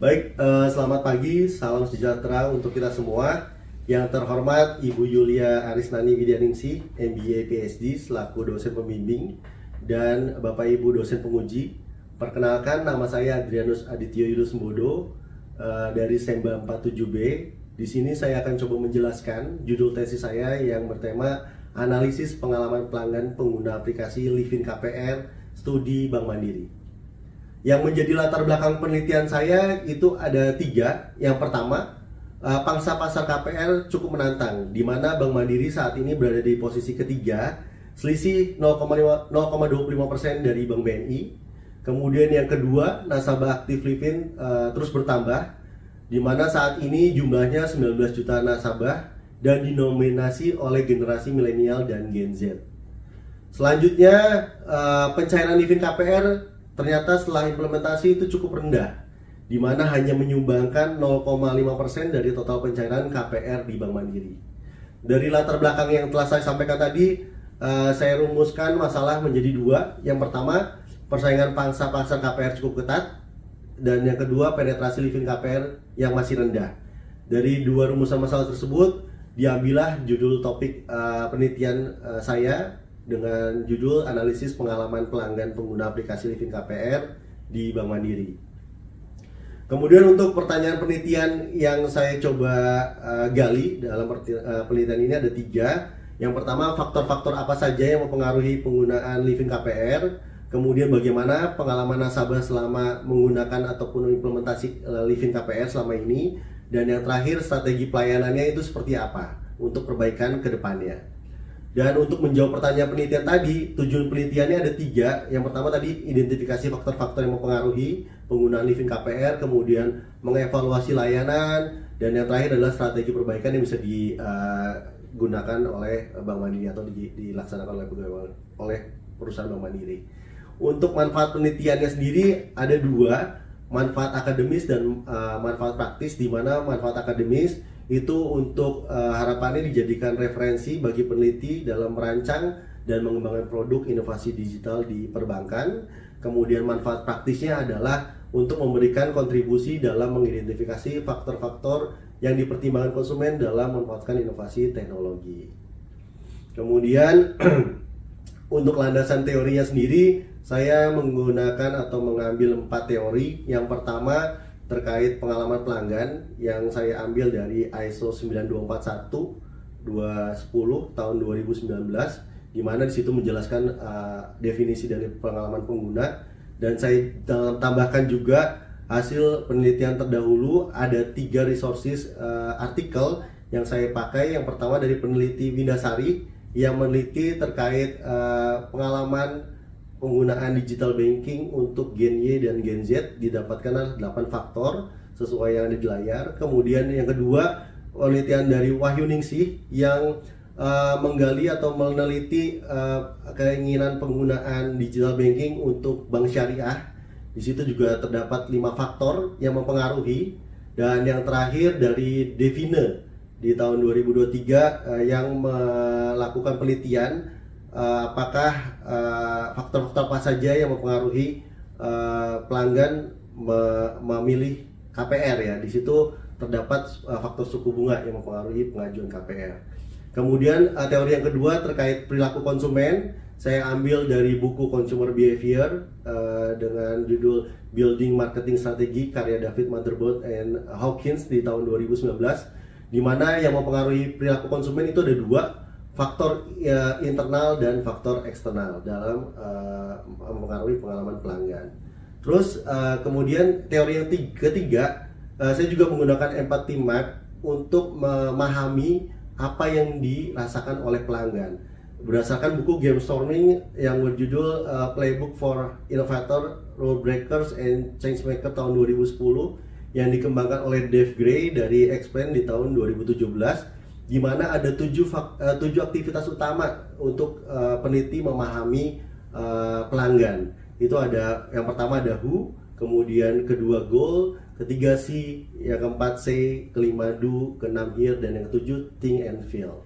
Baik, selamat pagi, salam sejahtera untuk kita semua. Yang terhormat Ibu Yulia Arisnani Widyaningsih, MBA PhD selaku dosen pembimbing, dan Bapak Ibu dosen penguji. Perkenalkan, nama saya Adrianus Adityo Yudhusmbodo dari Semba 47B. Di sini saya akan coba menjelaskan judul tesis saya yang bertema Analisis Pengalaman Pelanggan Pengguna Aplikasi Livin KPR Studi Bank Mandiri. Yang menjadi latar belakang penelitian saya itu ada 3. Yang pertama, pangsa pasar KPR cukup menantang, di mana Bank Mandiri saat ini berada di posisi ketiga, selisih 0,25% dari Bank BNI. Kemudian yang kedua, nasabah aktif Livin terus bertambah, di mana saat ini jumlahnya 19 juta nasabah dan dinominasi oleh generasi milenial dan Gen Z. Selanjutnya, pencairan Livin KPR ternyata setelah implementasi itu cukup rendah, di mana hanya menyumbangkan 0,5% dari total pencairan KPR di Bank Mandiri. Dari latar belakang yang telah saya sampaikan tadi, saya rumuskan masalah menjadi 2. Yang pertama, persaingan pangsa pasar KPR cukup ketat, dan yang kedua, penetrasi Livin KPR yang masih rendah. Dari 2 rumusan masalah tersebut, diambillah judul topik penelitian saya dengan judul Analisis Pengalaman Pelanggan Pengguna Aplikasi Livin KPR di Bank Mandiri. Kemudian untuk pertanyaan penelitian yang saya coba gali dalam penelitian ini ada 3. Yang pertama, faktor-faktor apa saja yang mempengaruhi penggunaan Livin KPR. Kemudian bagaimana pengalaman nasabah selama menggunakan ataupun implementasi Livin KPR selama ini. Dan yang terakhir, strategi pelayanannya itu seperti apa untuk perbaikan ke depannya. Dan untuk menjawab pertanyaan penelitian tadi, tujuan penelitiannya ada 3. Yang pertama tadi, identifikasi faktor-faktor yang mempengaruhi penggunaan Livin KPR, kemudian mengevaluasi layanan, dan yang terakhir adalah strategi perbaikan yang bisa digunakan oleh Bank Mandiri atau dilaksanakan oleh perusahaan Bank Mandiri. Untuk manfaat penelitiannya sendiri ada 2, manfaat akademis dan manfaat praktis, di mana manfaat akademis itu untuk harapannya dijadikan referensi bagi peneliti dalam merancang dan mengembangkan produk inovasi digital di perbankan. Kemudian manfaat praktisnya adalah untuk memberikan kontribusi dalam mengidentifikasi faktor-faktor yang dipertimbangkan konsumen dalam memanfaatkan inovasi teknologi. Kemudian untuk landasan teorinya sendiri, saya menggunakan atau mengambil 4 teori. Yang pertama terkait pengalaman pelanggan yang saya ambil dari ISO 9241-210 tahun 2019, di mana di situ menjelaskan definisi dari pengalaman pengguna, dan saya tambahkan juga hasil penelitian terdahulu. Ada 3 resources artikel yang saya pakai. Yang pertama dari peneliti Windasari yang meneliti terkait pengalaman penggunaan digital banking untuk Gen Y dan Gen Z, didapatkan 8 faktor sesuai yang ada di layar. Kemudian yang kedua, penelitian dari Wahyuningsih yang menggali atau meneliti keinginan penggunaan digital banking untuk bank syariah. Di situ juga terdapat 5 faktor yang mempengaruhi. Dan yang terakhir dari Devine di tahun 2023 yang melakukan penelitian apakah faktor-faktor apa saja yang mempengaruhi pelanggan memilih KPR ya. Di situ terdapat faktor suku bunga yang mempengaruhi pengajuan KPR. Kemudian teori yang kedua terkait perilaku konsumen, saya ambil dari buku Consumer Behavior dengan judul Building Marketing Strategy karya David Motherboard and Hawkins di tahun 2019, di mana yang mempengaruhi perilaku konsumen itu ada 2, faktor internal dan faktor eksternal dalam mempengaruhi pengalaman pelanggan. Terus kemudian teori yang ketiga, saya juga menggunakan empathy map untuk memahami apa yang dirasakan oleh pelanggan berdasarkan buku Game Storming yang berjudul Playbook for Innovator, Rule Breakers and Changemaker tahun 2010 yang dikembangkan oleh Dave Gray dari Explain di tahun 2017, di mana ada 7 aktivitas utama untuk peneliti memahami pelanggan. Itu ada, yang pertama ada who, kemudian kedua goal, ketiga see, yang keempat say, kelima do, keenam hear, dan yang ketujuh think and feel.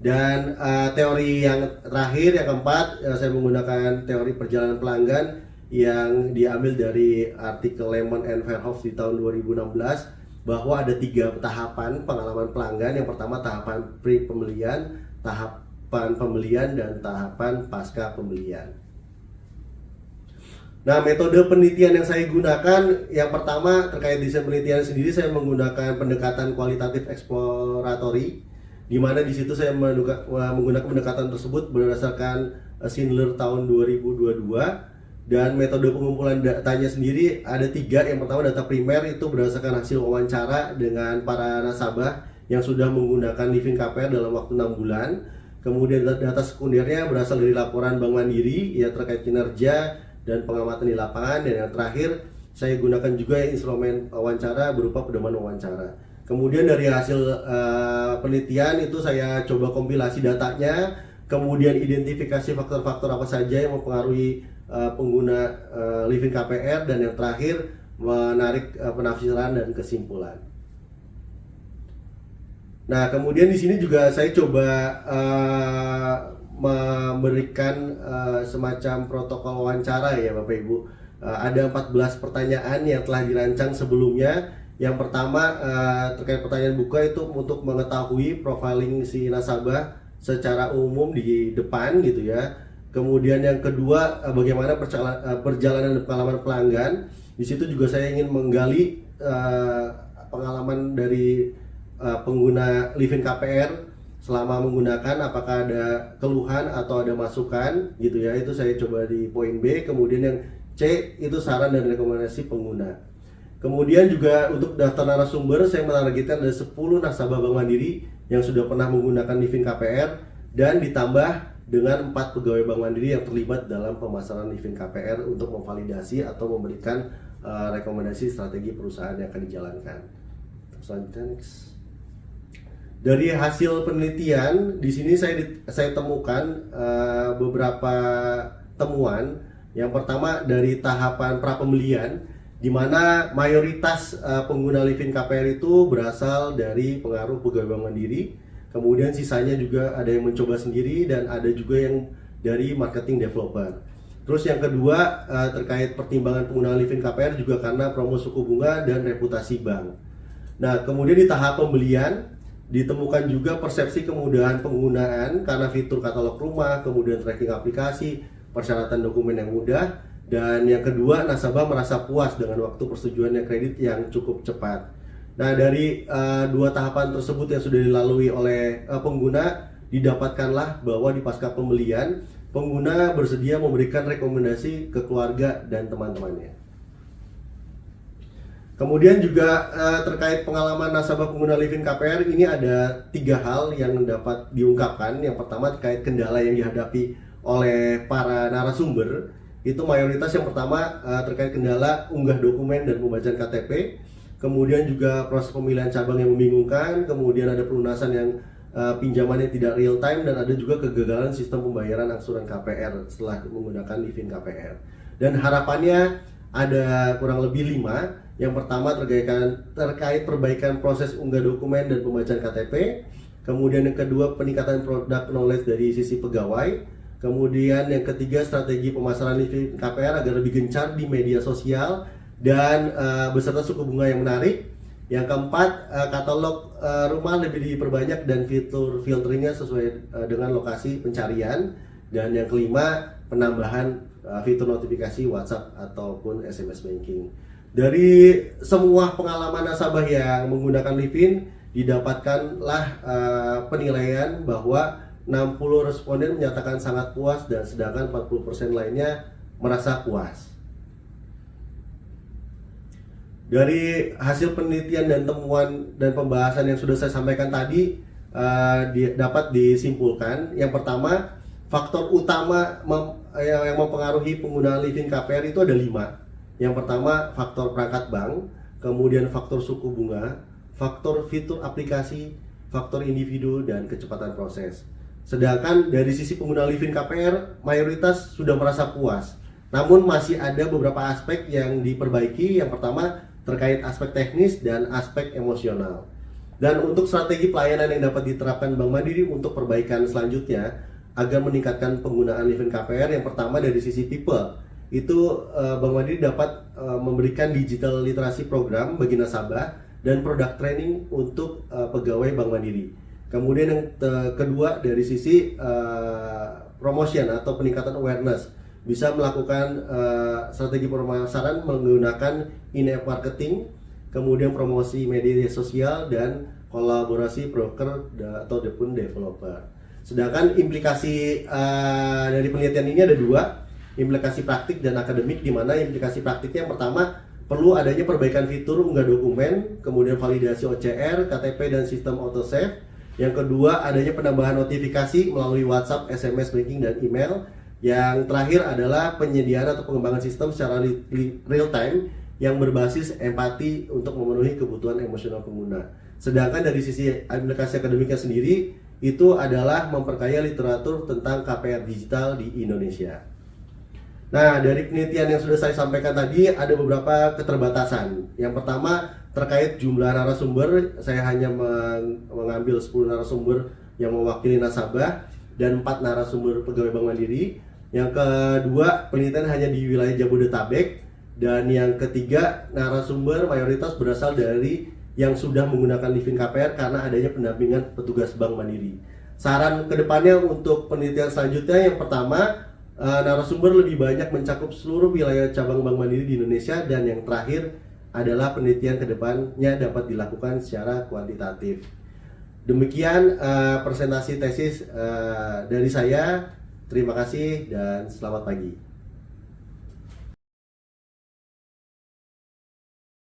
Dan teori yang terakhir, yang keempat, saya menggunakan teori perjalanan pelanggan yang diambil dari artikel Lehman and Fairhoff di tahun 2016 bahwa ada 3 tahapan pengalaman pelanggan. Yang pertama tahapan pre-pembelian, tahapan pembelian, dan tahapan pasca pembelian. Nah, metode penelitian yang saya gunakan, yang pertama terkait desain penelitian sendiri, saya menggunakan pendekatan kualitatif eksploratory, di mana di situ saya menggunakan pendekatan tersebut berdasarkan Schindler tahun 2022. Dan metode pengumpulan datanya sendiri ada 3. Yang pertama data primer, itu berdasarkan hasil wawancara dengan para nasabah yang sudah menggunakan Livin KPR dalam waktu 6 bulan. Kemudian data sekundernya berasal dari laporan Bank Mandiri ya terkait kinerja dan pengamatan di lapangan. Dan yang terakhir saya gunakan juga instrumen wawancara berupa pedoman wawancara. Kemudian dari hasil penelitian itu saya coba kompilasi datanya, kemudian identifikasi faktor-faktor apa saja yang mempengaruhi pengguna Livin KPR, dan yang terakhir menarik penafsiran dan kesimpulan. Nah, kemudian di sini juga saya coba memberikan semacam protokol wawancara ya Bapak Ibu. Ada 14 pertanyaan yang telah dirancang sebelumnya. Yang pertama terkait pertanyaan buka itu untuk mengetahui profiling si nasabah secara umum di depan gitu ya. Kemudian yang kedua bagaimana perjalanan pengalaman pelanggan. Di situ juga saya ingin menggali pengalaman dari pengguna Livin KPR selama menggunakan, apakah ada keluhan atau ada masukan gitu ya. Itu saya coba di poin B. Kemudian yang C itu saran dan rekomendasi pengguna. Kemudian juga untuk daftar narasumber saya menargetkan ada 10 nasabah Bank Mandiri yang sudah pernah menggunakan Livin KPR, dan ditambah dengan 4 pegawai Bank Mandiri yang terlibat dalam pemasaran Livin KPR untuk memvalidasi atau memberikan rekomendasi strategi perusahaan yang akan dijalankan. Selanjutnya next. Dari hasil penelitian di sini saya temukan beberapa temuan. Yang pertama dari tahapan pra pembelian, di mana mayoritas pengguna Livin KPR itu berasal dari pengaruh pegawai Bank Mandiri. Kemudian sisanya juga ada yang mencoba sendiri dan ada juga yang dari marketing developer. Terus yang kedua terkait pertimbangan penggunaan Livin KPR juga karena promo suku bunga dan reputasi bank. Nah, kemudian di tahap pembelian ditemukan juga persepsi kemudahan penggunaan karena fitur katalog rumah, kemudian tracking aplikasi, persyaratan dokumen yang mudah, dan yang kedua nasabah merasa puas dengan waktu persetujuan kredit yang cukup cepat. Nah, dari 2 tahapan tersebut yang sudah dilalui oleh pengguna, didapatkanlah bahwa di pasca pembelian pengguna bersedia memberikan rekomendasi ke keluarga dan teman-temannya. Kemudian juga terkait pengalaman nasabah pengguna Livin KPR, ini ada 3 hal yang dapat diungkapkan. Yang pertama terkait kendala yang dihadapi oleh para narasumber. Itu mayoritas yang pertama terkait kendala unggah dokumen dan pembacaan KTP. Kemudian juga proses pemilihan cabang yang membingungkan, kemudian ada pelunasan yang pinjamannya tidak real time, dan ada juga kegagalan sistem pembayaran angsuran KPR setelah menggunakan Livin KPR. Dan harapannya ada kurang lebih 5. Yang pertama terkait perbaikan proses unggah dokumen dan pembacaan KTP. Kemudian yang kedua peningkatan product knowledge dari sisi pegawai. Kemudian yang ketiga strategi pemasaran Livin KPR agar lebih gencar di media sosial dan beserta suku bunga yang menarik. Yang keempat, katalog rumah lebih diperbanyak dan fitur filteringnya sesuai dengan lokasi pencarian. Dan yang kelima, penambahan fitur notifikasi WhatsApp ataupun SMS banking. Dari semua pengalaman nasabah yang menggunakan Livin, didapatkanlah penilaian bahwa 60 responden menyatakan sangat puas, dan sedangkan 40% lainnya merasa puas. Dari hasil penelitian dan temuan dan pembahasan yang sudah saya sampaikan tadi dapat disimpulkan. Yang pertama, faktor utama yang mempengaruhi penggunaan Livin KPR itu ada 5. Yang pertama, faktor perangkat bank, kemudian faktor suku bunga, faktor fitur aplikasi, faktor individu, dan kecepatan proses. Sedangkan dari sisi pengguna Livin KPR, mayoritas sudah merasa puas. Namun masih ada beberapa aspek yang diperbaiki. Yang pertama, terkait aspek teknis dan aspek emosional. Dan untuk strategi pelayanan yang dapat diterapkan Bank Mandiri untuk perbaikan selanjutnya agar meningkatkan penggunaan Livin KPR, yang pertama dari sisi people. itu Bank Mandiri dapat memberikan digital literasi program bagi nasabah dan produk training untuk pegawai Bank Mandiri. Kemudian yang kedua dari sisi promotion atau peningkatan awareness, bisa melakukan strategi pemasaran menggunakan in-app marketing, kemudian promosi media sosial dan kolaborasi broker ataupun developer. Sedangkan implikasi dari penelitian ini ada dua, implikasi praktik dan akademik, di mana implikasi praktiknya yang pertama perlu adanya perbaikan fitur unggah dokumen, kemudian validasi OCR, KTP dan sistem autosave. Yang kedua adanya penambahan notifikasi melalui WhatsApp, SMS, banking dan email. Yang terakhir adalah penyediaan atau pengembangan sistem secara real time yang berbasis empati untuk memenuhi kebutuhan emosional pengguna. Sedangkan dari sisi implikasi akademiknya sendiri, itu adalah memperkaya literatur tentang KPR digital di Indonesia. Nah, dari penelitian yang sudah saya sampaikan tadi, ada beberapa keterbatasan. Yang pertama, terkait jumlah narasumber, saya hanya mengambil 10 narasumber yang mewakili nasabah dan 4 narasumber pegawai Bank Mandiri. Yang kedua, penelitian hanya di wilayah Jabodetabek. Dan yang ketiga, narasumber mayoritas berasal dari yang sudah menggunakan Livin KPR karena adanya pendampingan petugas Bank Mandiri. Saran kedepannya untuk penelitian selanjutnya, yang pertama, narasumber lebih banyak mencakup seluruh wilayah cabang Bank Mandiri di Indonesia, dan yang terakhir adalah penelitian kedepannya dapat dilakukan secara kuantitatif. Demikian presentasi tesis dari saya. Terima kasih dan selamat pagi.